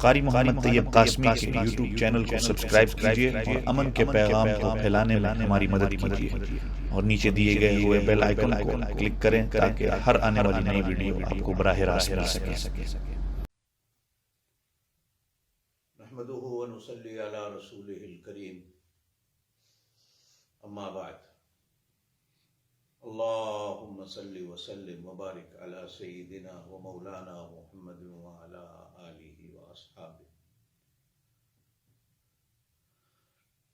قاری محمد طیب قاسمی کے YouTube channel کو سبسکرائب کیجیے اور امن کے پیغام کو پھیلانے میں ہماری مدد کیجیے اور نیچے دیے گئے ہوئے بیل آئیکن کو کلک کریں تاکہ ہر آنے والی نئی ویڈیو آپ کو براہ راست مل سکے۔ نحمده ونصلي على رسوله الكريم اما بعد اللهم صل وسلم وبارك على سيدنا ومولانا محمد وعلى آله واصحابه۔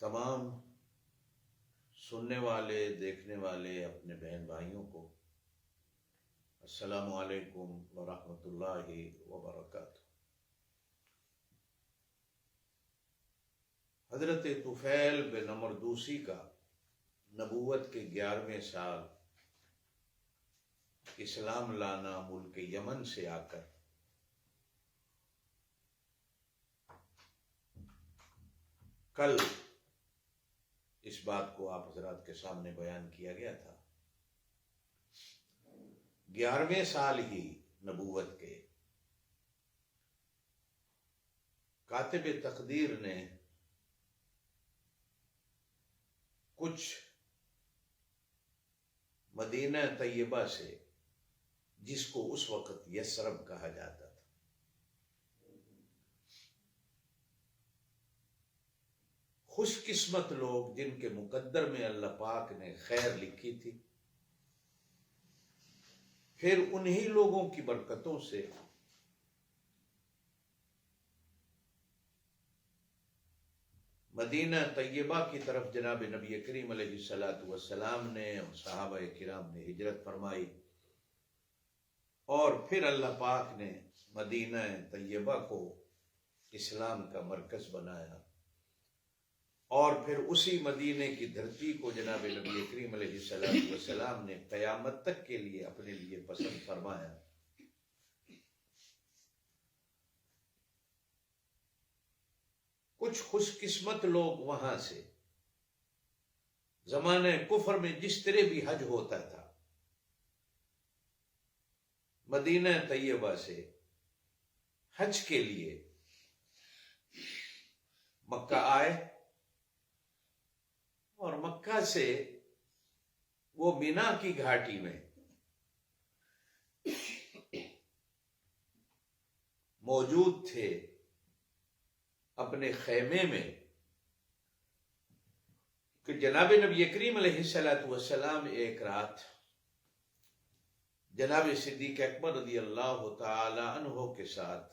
تمام سننے والے دیکھنے والے اپنے بہن بھائیوں کو السلام علیکم ورحمۃ اللہ وبرکاتہ۔ حضرت طفیل بن عمر دوسی کا نبوت کے 11ویں سال اسلام لانا ملک یمن سے آ کر کل اس بات کو آپ حضرات کے سامنے بیان کیا گیا تھا۔ 11ویں سال ہی نبوت کے کاتب تقدیر نے کچھ مدینہ طیبہ سے، جس کو اس وقت یثرب کہا جاتا تھا، خوش قسمت لوگ جن کے مقدر میں اللہ پاک نے خیر لکھی تھی، پھر انہی لوگوں کی برکتوں سے مدینہ طیبہ کی طرف جناب نبی کریم علیہ الصلوۃ والسلام نے اور صحابہ کرام نے ہجرت فرمائی، اور پھر اللہ پاک نے مدینہ طیبہ کو اسلام کا مرکز بنایا، اور پھر اسی مدینے کی دھرتی کو جناب نبی کریم علیہ الصلوۃ والسلام نے قیامت تک کے لیے اپنے لیے پسند فرمایا۔ کچھ خوش قسمت لوگ وہاں سے زمانہ کفر میں جس طرح بھی حج ہوتا تھا، مدینہ طیبہ سے حج کے لیے مکہ آئے، اور مکہ سے وہ مینا کی گھاٹی میں موجود تھے اپنے خیمے میں، کہ جناب نبی کریم علیہ الصلوۃ والسلام ایک رات جناب صدیق اکبر رضی اللہ تعالی عنہ کے ساتھ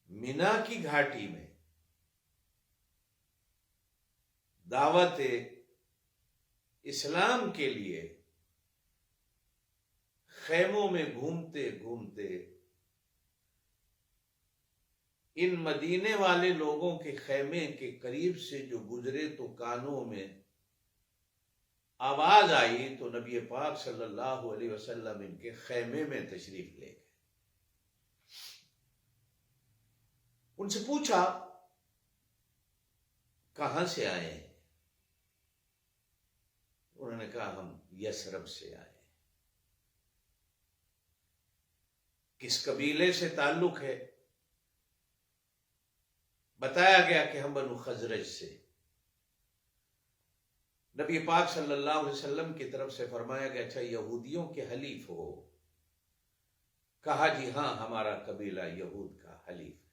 مینا کی گھاٹی میں دعوت اسلام کے لیے خیموں میں گھومتے گھومتے ان مدینے والے لوگوں کے خیمے کے قریب سے جو گزرے تو کانوں میں آواز آئی، تو نبی پاک صلی اللہ علیہ وسلم ان کے خیمے میں تشریف لے گئے۔ ان سے پوچھا کہاں سے آئے ہیں؟ انہوں نے کہا ہم یثرب سے آئے ہیں۔ کس قبیلے سے تعلق ہے؟ بتایا گیا کہ ہم بنو خزرج سے۔ نبی پاک صلی اللہ علیہ وسلم کی طرف سے فرمایا گیا اچھا یہودیوں کے حلیف ہو؟ کہا جی ہاں، ہمارا قبیلہ یہود کا حلیف ہے۔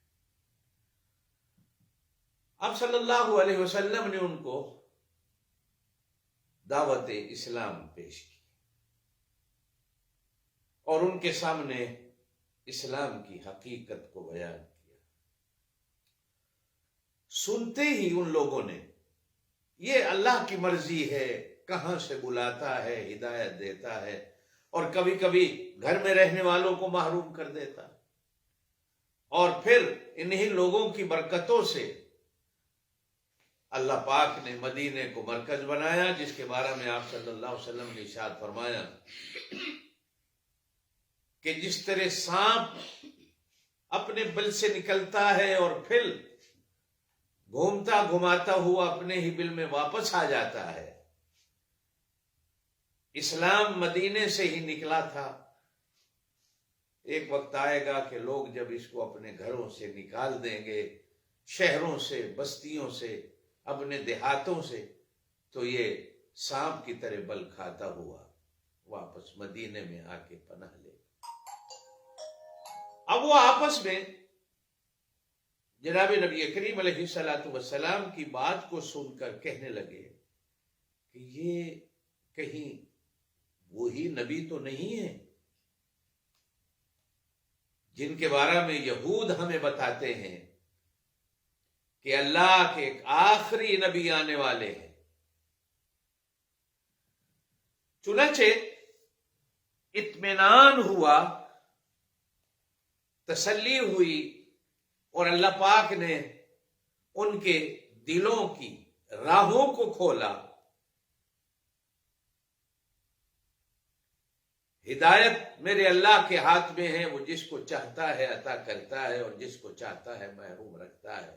اب صلی اللہ علیہ وسلم نے ان کو دعوت اسلام پیش کی اور ان کے سامنے اسلام کی حقیقت کو بیان کیا۔ سنتے ہی ان لوگوں نے، یہ اللہ کی مرضی ہے، کہاں سے بلاتا ہے، ہدایت دیتا ہے، اور کبھی کبھی گھر میں رہنے والوں کو محروم کر دیتا، اور پھر انہی لوگوں کی برکتوں سے اللہ پاک نے مدینے کو مرکز بنایا، جس کے بارے میں آپ صلی اللہ علیہ وسلم نے ارشاد فرمایا کہ جس طرح سانپ اپنے بل سے نکلتا ہے اور پھر گھومتا گھماتا ہوا اپنے ہی بل میں واپس آ جاتا ہے، اسلام مدینے سے ہی نکلا تھا، ایک وقت آئے گا کہ لوگ جب اس کو اپنے گھروں سے نکال دیں گے، شہروں سے، بستیوں سے، اپنے دیہاتوں سے، تو یہ سانپ کی طرح بل کھاتا ہوا واپس مدینے میں آ کے پناہ لے۔ اب وہ آپس میں جناب نبی کریم علیہ السلام کی بات کو سن کر کہنے لگے کہ یہ کہیں وہی نبی تو نہیں ہے جن کے بارے میں یہود ہمیں بتاتے ہیں کہ اللہ کے ایک آخری نبی آنے والے ہیں۔ چنانچہ اطمینان ہوا، تسلی ہوئی، اور اللہ پاک نے ان کے دلوں کی راہوں کو کھولا۔ ہدایت میرے اللہ کے ہاتھ میں ہے، وہ جس کو چاہتا ہے عطا کرتا ہے اور جس کو چاہتا ہے محروم رکھتا ہے۔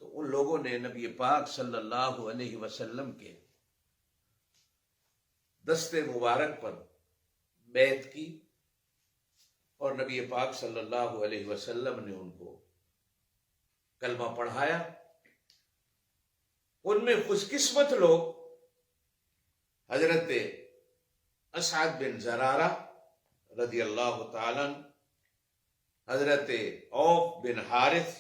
تو ان لوگوں نے نبی پاک صلی اللہ علیہ وسلم کے دستے مبارک پر بیعت کی، اور نبی پاک صلی اللہ علیہ وسلم نے ان کو کلمہ پڑھایا۔ ان میں خوش قسمت لوگ حضرت اسعد بن زرارہ رضی اللہ تعالی عنہ، حضرت عوف بن حارث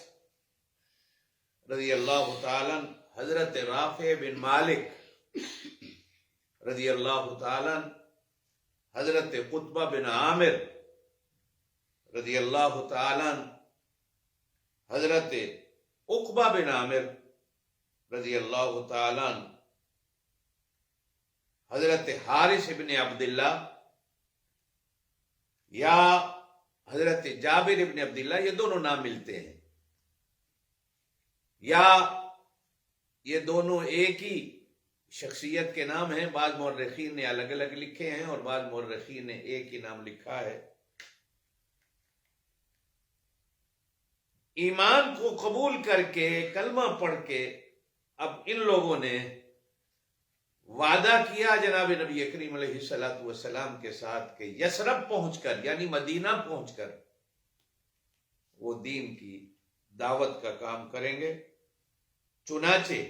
رضی اللہ تعالی عنہ، حضرت رافع بن مالک رضی اللہ تعالی عنہ، حضرت قطبہ بن عامر رضی اللہ تعالی عنہ، حضرت عقبہ بن عامر رضی اللہ تعالی عنہ، حضرت حارث بن عبداللہ یا حضرت جابر بن عبداللہ، یہ دونوں نام ملتے ہیں، یا یہ دونوں ایک ہی شخصیت کے نام ہیں۔ بعض مورخین نے الگ الگ لکھے ہیں اور بعض مورخین نے ایک ہی نام لکھا ہے۔ ایمان کو قبول کر کے، کلمہ پڑھ کے، اب ان لوگوں نے وعدہ کیا جناب نبی کریم علیہ السلام کے ساتھ کہ یثرب پہنچ کر، یعنی مدینہ پہنچ کر، وہ دین کی دعوت کا کام کریں گے۔ چنانچہ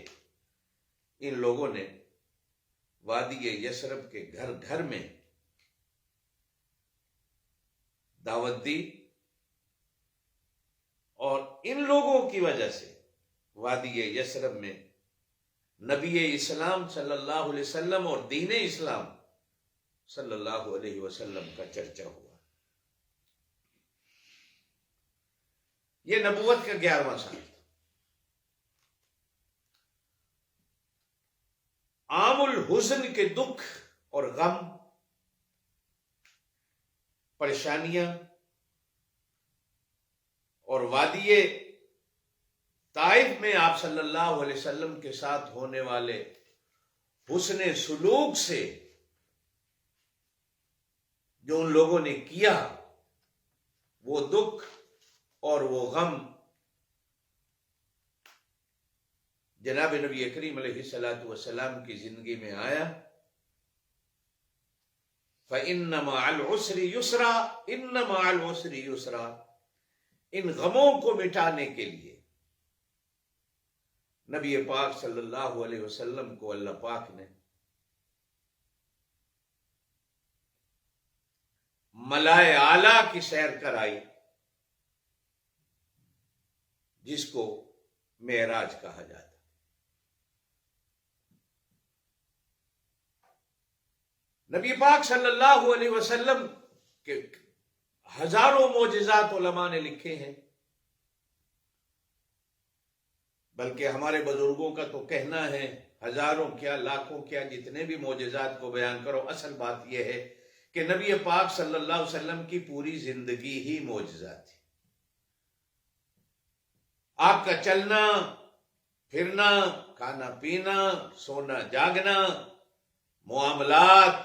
ان لوگوں نے وادی یثرب کے گھر گھر میں دعوت دی، اور ان لوگوں کی وجہ سے وادی یثرب میں نبی اسلام صلی اللہ علیہ وسلم اور دین اسلام صلی اللہ علیہ وسلم کا چرچا ہوا۔ یہ نبوت کا 11واں سال تھا۔ عام الحزن کے دکھ اور غم، پریشانیاں، اور وادی طائف میں آپ صلی اللہ علیہ وسلم کے ساتھ ہونے والے حسن سلوک سے جو ان لوگوں نے کیا، وہ دکھ اور وہ غم جناب نبی کریم علیہ السلام کی زندگی میں آیا۔ فَإِنَّ مَعَ الْعُسْرِ يُسْرًا، إِنَّ مَعَ الْعُسْرِ يُسْرًا، ان غموں کو مٹانے کے لیے نبی پاک صلی اللہ علیہ وسلم کو اللہ پاک نے ملائے اعلیٰ کی سیر کرائی، جس کو معراج کہا جاتا۔ نبی پاک صلی اللہ علیہ وسلم کے ہزاروں معجزات علماء نے لکھے ہیں، بلکہ ہمارے بزرگوں کا تو کہنا ہے ہزاروں کیا لاکھوں کیا، جتنے بھی معجزات کو بیان کرو، اصل بات یہ ہے کہ نبی پاک صلی اللہ علیہ وسلم کی پوری زندگی ہی معجزہ تھی۔ آپ کا چلنا پھرنا، کھانا پینا، سونا جاگنا، معاملات،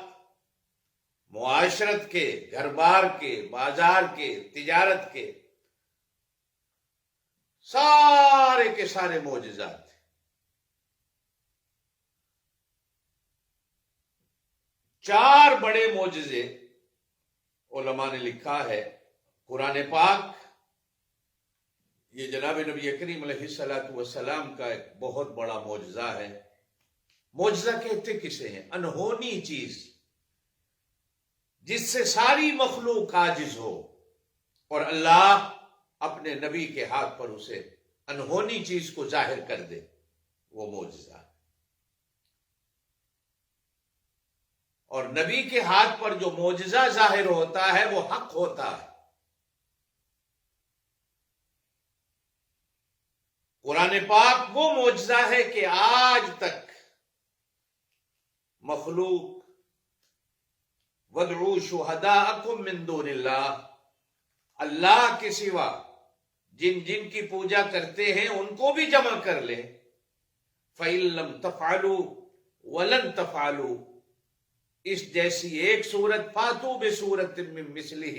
معاشرت کے، گھر بار کے، بازار کے، تجارت کے، سارے کے سارے معجزات تھے۔ 4 بڑے معجزے علماء نے لکھا ہے قرآن پاک یہ جناب نبی کریم علیہ الصلوۃ والسلام کا ایک بہت بڑا معجزہ ہے. معجزہ کہتے کسے ہیں؟ انہونی چیز جس سے ساری مخلوق عاجز ہو اور اللہ اپنے نبی کے ہاتھ پر اسے انہونی چیز کو ظاہر کر دے، وہ معجزہ ہے. اور نبی کے ہاتھ پر جو معجزہ ظاہر ہوتا ہے وہ حق ہوتا ہے. قرآن پاک وہ معجزہ ہے کہ آج تک مخلوق وَادْعُوا شُهَدَاءَكُم مِّن دُونِ اللَّهِ، اللہ کے سوا جن جن کی پوجا کرتے ہیں ان کو بھی جمع کر لیں. فَإِن لَّمْ تَفْعَلُوا وَلَن تَفْعَلُوا، اس جیسی ایک صورت فَاتُوا بِصُورَةٍ مِّن مِّثْلِهِ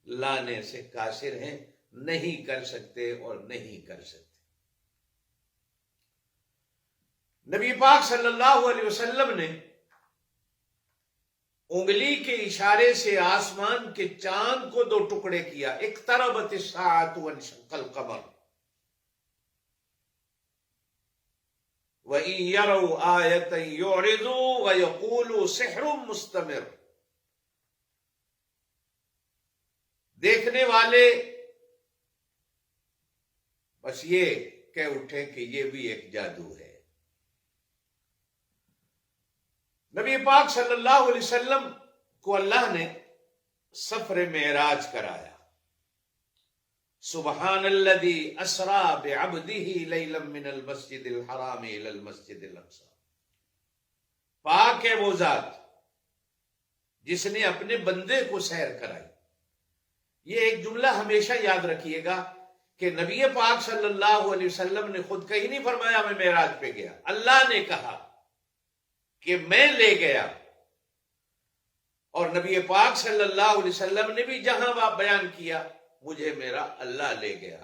لانے سے قاصر ہیں، نہیں کر سکتے اور نہیں کر سکتے. نبی پاک صلی اللہ علیہ وسلم نے انگلی کے اشارے سے آسمان کے چاند کو دو ٹکڑے کیا. اقتربت الساعۃ وانشق القمر وَإِن يَرَوْا آیَةً يُعْرِضُوا وَيَقُولُوا سِحْرٌ مُسْتَمِرٌ، دیکھنے والے بس یہ کہہ اٹھے کہ یہ بھی ایک جادو ہے. نبی پاک صلی اللہ علیہ وسلم کو اللہ نے سفر معراج کرایا. سبحان الذی اسری بعبدہ لیلا من المسجد الحرام الی المسجد الاقصی، پاک ہے وہ ذات جس نے اپنے بندے کو سیر کرائی. یہ ایک جملہ ہمیشہ یاد رکھیے گا کہ نبی پاک صلی اللہ علیہ وسلم نے خود کہیں نہیں فرمایا میں معراج پہ گیا، اللہ نے کہا کہ میں لے گیا. اور نبی پاک صلی اللہ علیہ وسلم نے بھی جہاں بیان کیا مجھے میرا اللہ لے گیا.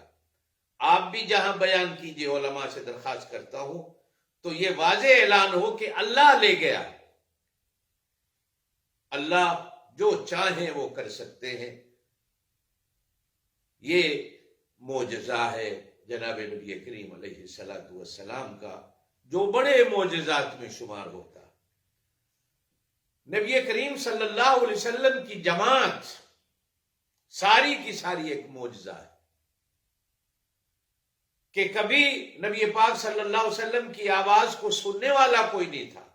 آپ بھی جہاں بیان کیجئے، علماء سے درخواست کرتا ہوں تو یہ واضح اعلان ہو کہ اللہ لے گیا. اللہ جو چاہیں وہ کر سکتے ہیں. یہ معجزہ ہے جناب نبی کریم علیہ الصلوۃ والسلام کا جو بڑے معجزات میں شمار ہوتا. نبی کریم صلی اللہ علیہ وسلم کی جماعت ساری کی ساری ایک معجزہ ہے کہ کبھی نبی پاک صلی اللہ علیہ وسلم کی آواز کو سننے والا کوئی نہیں تھا،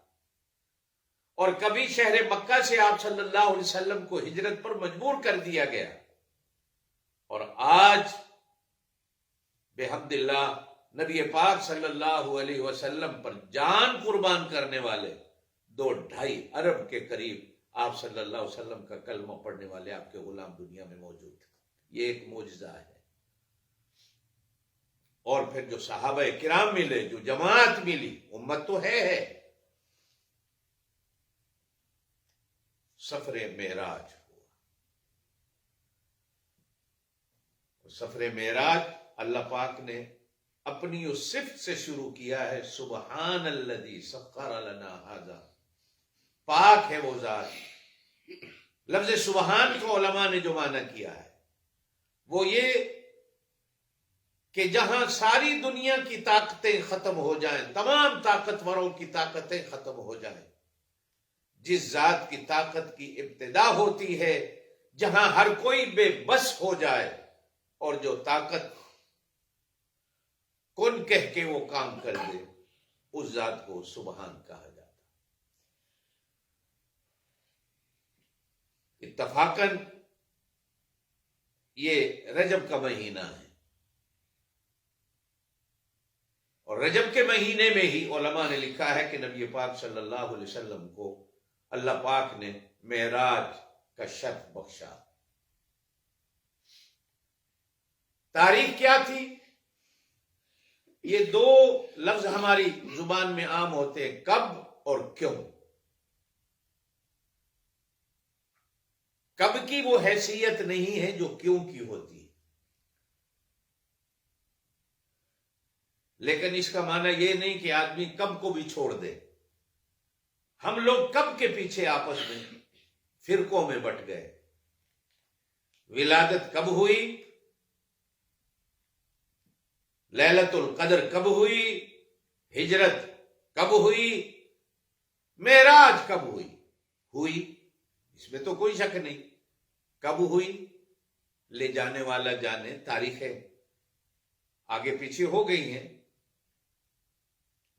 اور کبھی شہر مکہ سے آپ صلی اللہ علیہ وسلم کو ہجرت پر مجبور کر دیا گیا. اور آج بحمد اللہ نبی پاک صلی اللہ علیہ وسلم پر جان قربان کرنے والے 2-2.5 ارب کے قریب آپ صلی اللہ علیہ وسلم کا کلمہ پڑھنے والے آپ کے غلام دنیا میں موجود ہیں. یہ ایک معجزہ ہے. اور پھر جو صحابہ کرام ملے، جو جماعت ملی، امت تو ہے. سفر معراج ہوا. سفر معراج اللہ پاک نے اپنی اس صفت سے شروع کیا ہے، سبحان الذی سخر لنا ھذا، پاک ہے وہ ذات. لفظ سبحان کو علماء نے جو معنی کیا ہے وہ یہ کہ جہاں ساری دنیا کی طاقتیں ختم ہو جائیں، تمام طاقتوروں کی طاقتیں ختم ہو جائیں، جس ذات کی طاقت کی ابتدا ہوتی ہے، جہاں ہر کوئی بے بس ہو جائے، اور جو طاقت کن کہہ کے وہ کام کر دے، اس ذات کو سبحان کہا جاتا. اتفاقاً یہ رجب کا مہینہ ہے، اور رجب کے مہینے میں ہی علماء نے لکھا ہے کہ نبی پاک صلی اللہ علیہ وسلم کو اللہ پاک نے معراج کا شرف بخشا. تاریخ کیا تھی؟ یہ 2 لفظ ہماری زبان میں عام ہوتے ہیں، کب اور کیوں. کب کی وہ حیثیت نہیں ہے جو کیوں کی ہوتی ہے، لیکن اس کا معنی یہ نہیں کہ آدمی کب کو بھی چھوڑ دے. ہم لوگ کب کے پیچھے آپس میں فرقوں میں بٹ گئے. ولادت کب ہوئی، لیلۃ القدر کب ہوئی، ہجرت کب ہوئی، معراج کب ہوئی، اس میں تو کوئی شک نہیں۔ کب ہوئی لے جانے والا جانے، تاریخیں آگے پیچھے ہو گئی ہیں،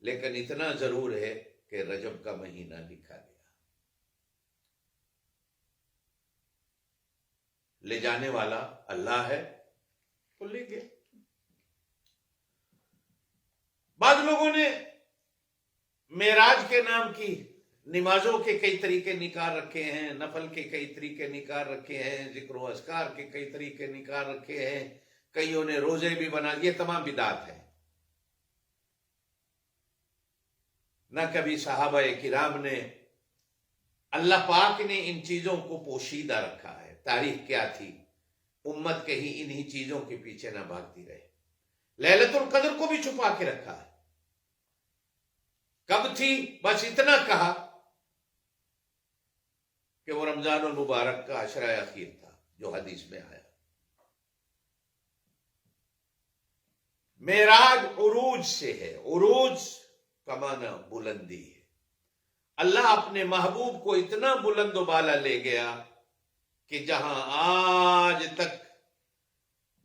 لیکن اتنا ضرور ہے کہ رجب کا مہینہ لکھا گیا۔ لے جانے والا اللہ ہے تو لے گئے۔ بعض لوگوں نے معراج کے نام کی نمازوں کے کئی طریقے نکال رکھے ہیں، نفل کے کئی طریقے نکال رکھے ہیں، ذکر و اذکار کے کئی طریقے نکال رکھے ہیں، کئیوں نے روزے بھی بنا، یہ تمام بدعت ہے۔ نہ کبھی صحابہ کرام نے، اللہ پاک نے ان چیزوں کو پوشیدہ رکھا ہے۔ تاریخ کیا تھی، امت کہیں انہی چیزوں کے پیچھے نہ بھاگتی رہے۔ لیلۃ القدر کو بھی چھپا کے رکھا ہے۔ کب تھی، بس اتنا کہا کہ وہ رمضان المبارک کا عشرہ اخیر تھا، جو حدیث میں آیا۔ معراج عروج سے ہے، عروج کا معنی بلندی ہے۔ اللہ اپنے محبوب کو اتنا بلند و بالا لے گیا کہ جہاں آج تک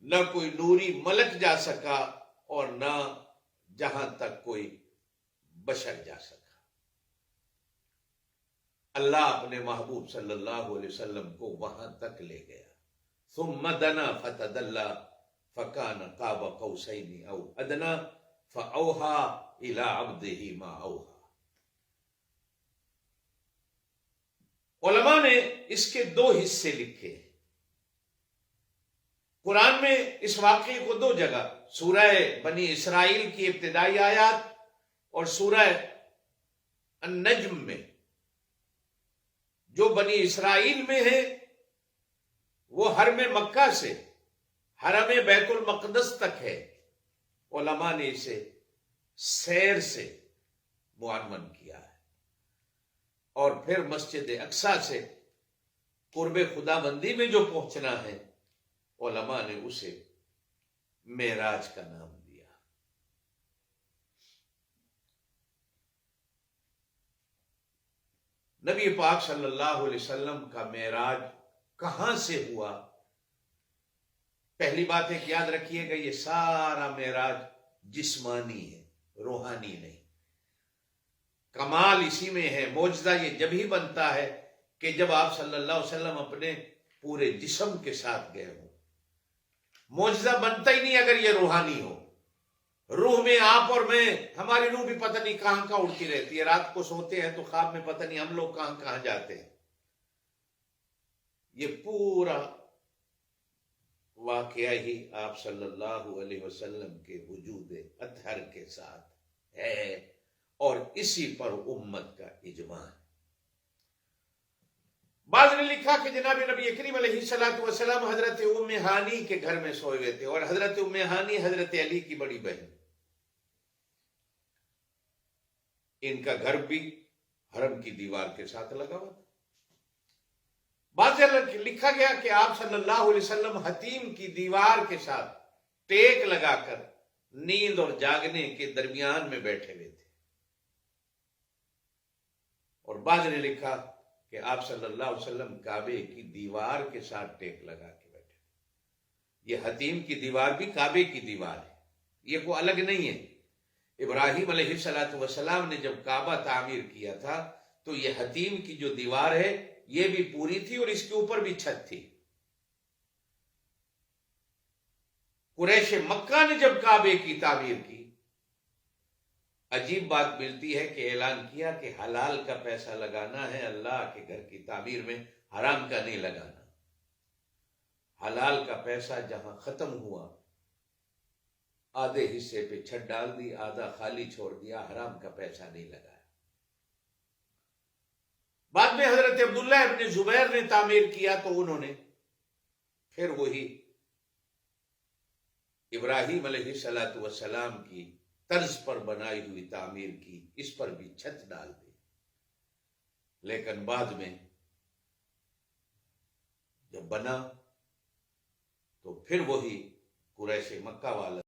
نہ کوئی نوری ملک جا سکا اور نہ جہاں تک کوئی بشر جا سکا۔ اللہ اپنے محبوب صلی اللہ علیہ وسلم کو وہاں تک لے گیا۔ ثم دنا فتدلى فكان قاب قوسين او ادنى فاوحى الى عبده ما اوحى۔ علماء نے اس کے دو حصے لکھے۔ قرآن میں اس واقعے کو دو جگہ، سورہ بنی اسرائیل کی ابتدائی آیات اور سورہ النجم میں۔ جو بنی اسرائیل میں ہے وہ حرم مکہ سے حرم بیت المقدس تک ہے، علماء نے اسے سیر سے معنون کیا ہے، اور پھر مسجد اقصی سے قرب خدا بندی میں جو پہنچنا ہے، علماء نے اسے معراج کا نام دیا۔ نبی پاک صلی اللہ علیہ وسلم کا معراج کہاں سے ہوا؟ پہلی بات ایک یاد رکھیے گا، یہ سارا معراج جسمانی ہے، روحانی نہیں۔ کمال اسی میں ہے، معجزہ یہ جب ہی بنتا ہے کہ جب آپ صلی اللہ علیہ وسلم اپنے پورے جسم کے ساتھ گئے ہوں۔ معجزہ بنتا ہی نہیں اگر یہ روحانی ہو۔ روح میں آپ اور میں، ہماری روح بھی پتہ نہیں کہاں کہاں اڑتی رہتی ہے، رات کو سوتے ہیں تو خواب میں پتہ نہیں ہم لوگ کہاں کہاں جاتے ہیں۔ یہ پورا واقعہ ہی آپ صلی اللہ علیہ وسلم کے وجود اطہر کے ساتھ ہے، اور اسی پر امت کا اجماع ہے۔ بعض نے لکھا کہ جناب نبی کریم علیہ السلام حضرت ام ہانی کے گھر میں سوئے ہوئے تھے، اور حضرت ام ہانی حضرت علی کی بڑی بہن، ان کا گھر بھی حرم کی دیوار کے ساتھ لگا ہوا تھا۔ بعض لکھا گیا کہ آپ صلی اللہ علیہ وسلم حتیم کی دیوار کے ساتھ ٹیک لگا کر نیند اور جاگنے کے درمیان میں بیٹھے ہوئے تھے، اور بعض نے لکھا کہ آپ صلی اللہ علیہ وسلم کعبے کی دیوار کے ساتھ ٹیک لگا کے بیٹھے۔ یہ حتیم کی دیوار بھی کعبے کی دیوار ہے، یہ کوئی الگ نہیں ہے۔ ابراہیم علیہ السلام نے جب کعبہ تعمیر کیا تھا تو یہ حتیم کی جو دیوار ہے یہ بھی پوری تھی، اور اس کے اوپر بھی چھت تھی۔ قریش مکہ نے جب کعبے کی تعمیر کی، عجیب بات ملتی ہے کہ اعلان کیا کہ حلال کا پیسہ لگانا ہے اللہ کے گھر کی تعمیر میں، حرام کا نہیں لگانا۔ حلال کا پیسہ جہاں ختم ہوا، آدھے حصے پہ چھت ڈال دی، آدھا خالی چھوڑ دیا، حرام کا پیسہ نہیں لگایا۔ بعد میں حضرت عبداللہ ابن زبیر نے تعمیر کیا تو انہوں نے پھر وہی ابراہیم علیہ السلام کی طرز پر بنائی ہوئی تعمیر کی، اس پر بھی چھت ڈال دی۔ لیکن بعد میں جب بنا تو پھر وہی قریش مکہ والا